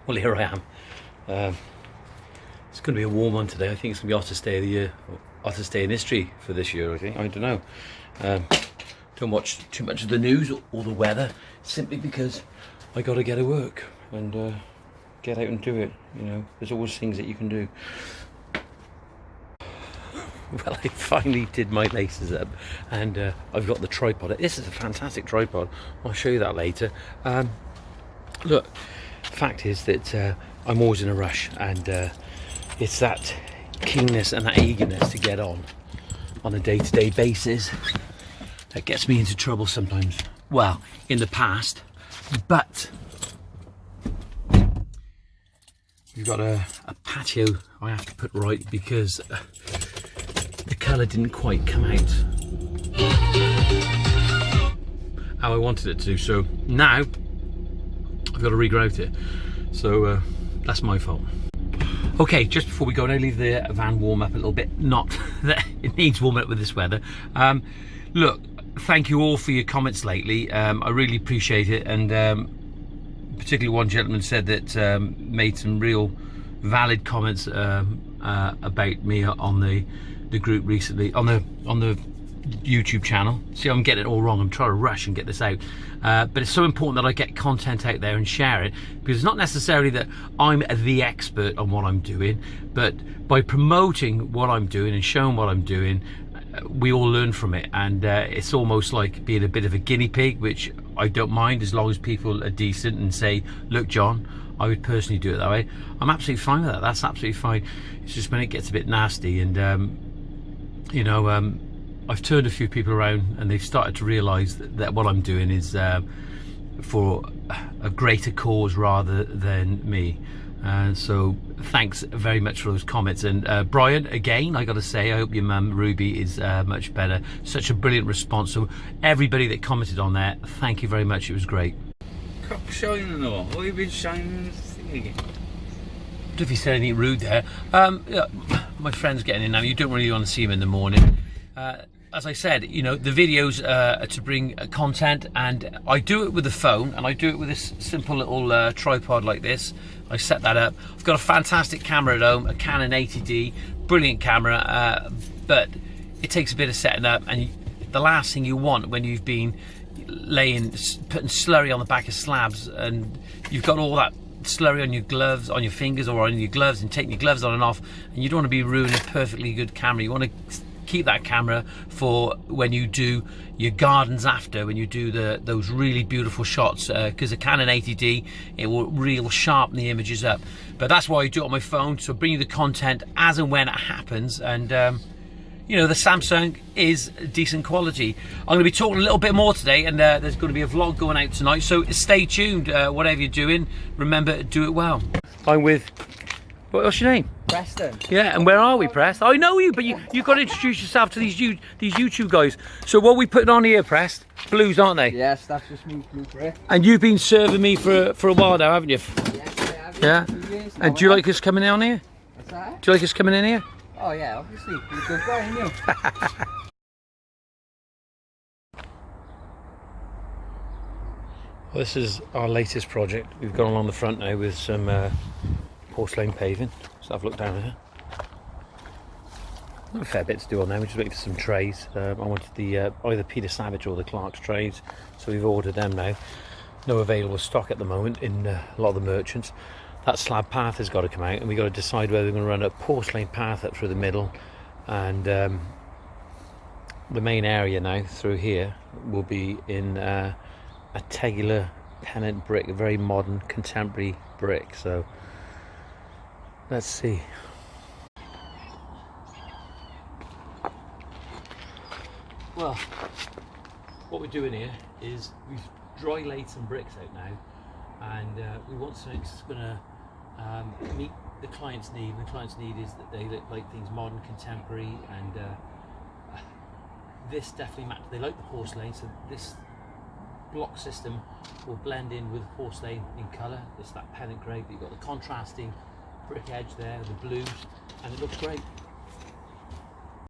Well, here I am. It's going to be a warm one today. I think it's going to be hottest day of the year, or hottest day in history for this year, I think. I don't know. Don't watch too much of the news or the weather, simply because I got to get to work and get out and do it. You know, there's always things that you can do. Well, I finally did my laces up, and I've got the tripod. This is a fantastic tripod. I'll show you that later. Look, fact is that I'm always in a rush, and it's that keenness and that eagerness to get on a day-to-day basis that gets me into trouble sometimes. Well, in the past, but we've got a patio I have to put right because the colour didn't quite come out how I wanted it to. So now I've got to regrout it. So that's my fault. Okay, just before we go, I leave the van warm up a little bit. Not that it needs warming up with this weather. Look, thank you all for your comments lately. I really appreciate it, and particularly one gentleman said that made some real valid comments about me on the group recently, on the YouTube channel. See, I'm getting it all wrong. I'm trying to rush and get this out, but it's so important that I get content out there and share it, because it's not necessarily that I'm the expert on what I'm doing, but by promoting what I'm doing and showing what I'm doing, we all learn from it. And it's almost like being a bit of a guinea pig, which I don't mind as long as people are decent and say, look John, I would personally do it that way. I'm absolutely fine with that. That's absolutely fine. It's just when it gets a bit nasty, and you know, I've turned a few people around, and they've started to realise that what I'm doing is for a greater cause rather than me. So thanks very much for those comments. And Brian, again, I got to say, I hope your mum Ruby is much better. Such a brilliant response. So everybody that commented on there, thank you very much. It was great. Cock shining and all. What have you been shining this thing again? What if you said anything rude there? Yeah, my friend's getting in now. You don't really want to see him in the morning. As I said, you know, the videos are to bring content, and I do it with the phone, and I do it with this simple little tripod like this. I set that up. I've got a fantastic camera at home, a Canon 80D, brilliant camera, but it takes a bit of setting up, and the last thing you want when you've been putting slurry on the back of slabs, and you've got all that slurry on your gloves, on your fingers or on your gloves, and taking your gloves on and off, and you don't want to be ruining a perfectly good camera. You want to keep that camera for when you do your gardens after, when you do those really beautiful shots, because a Canon 80D, it will real sharpen the images up. But that's why I do it on my phone, so bring you the content as and when it happens. And you know, the Samsung is decent quality. I'm going to be talking a little bit more today, and there's going to be a vlog going out tonight, so stay tuned. Whatever you're doing, remember, do it well. I'm with, what's your name? Preston. Yeah, and where are we, Prest? I know you, but you've got to introduce yourself to these YouTube guys. So what are we putting on here, Prest? Blues, aren't they? Yes, that's just me, blue brick. And you've been serving me for a while now, haven't you? Yes, I have. Yeah. And do you like us coming on here? What's that? Do you like us coming in here? Oh yeah, obviously. You're a good guy, aren't you? Well, this is our latest project. We've gone along the front now with some porcelain paving. So I've looked down here. Got a fair bit to do on there. We're just waiting for some trays. I wanted the either Peter Savage or the Clark's trays, so we've ordered them now. No available stock at the moment in a lot of the merchants. That slab path has got to come out, and we've got to decide whether we're going to run a porcelain path up through the middle, and the main area now through here will be in a tegular pennant brick, a very modern contemporary brick. So let's see. Well, what we're doing here is we've dry laid some bricks out now, and we want something that's going to meet the client's need. And the client's need is that they like things modern, contemporary, and this definitely matters. They like the porcelain, so this block system will blend in with porcelain in colour. It's that pennant grey, but you've got the contrasting brick edge there, the blues, and it looks great.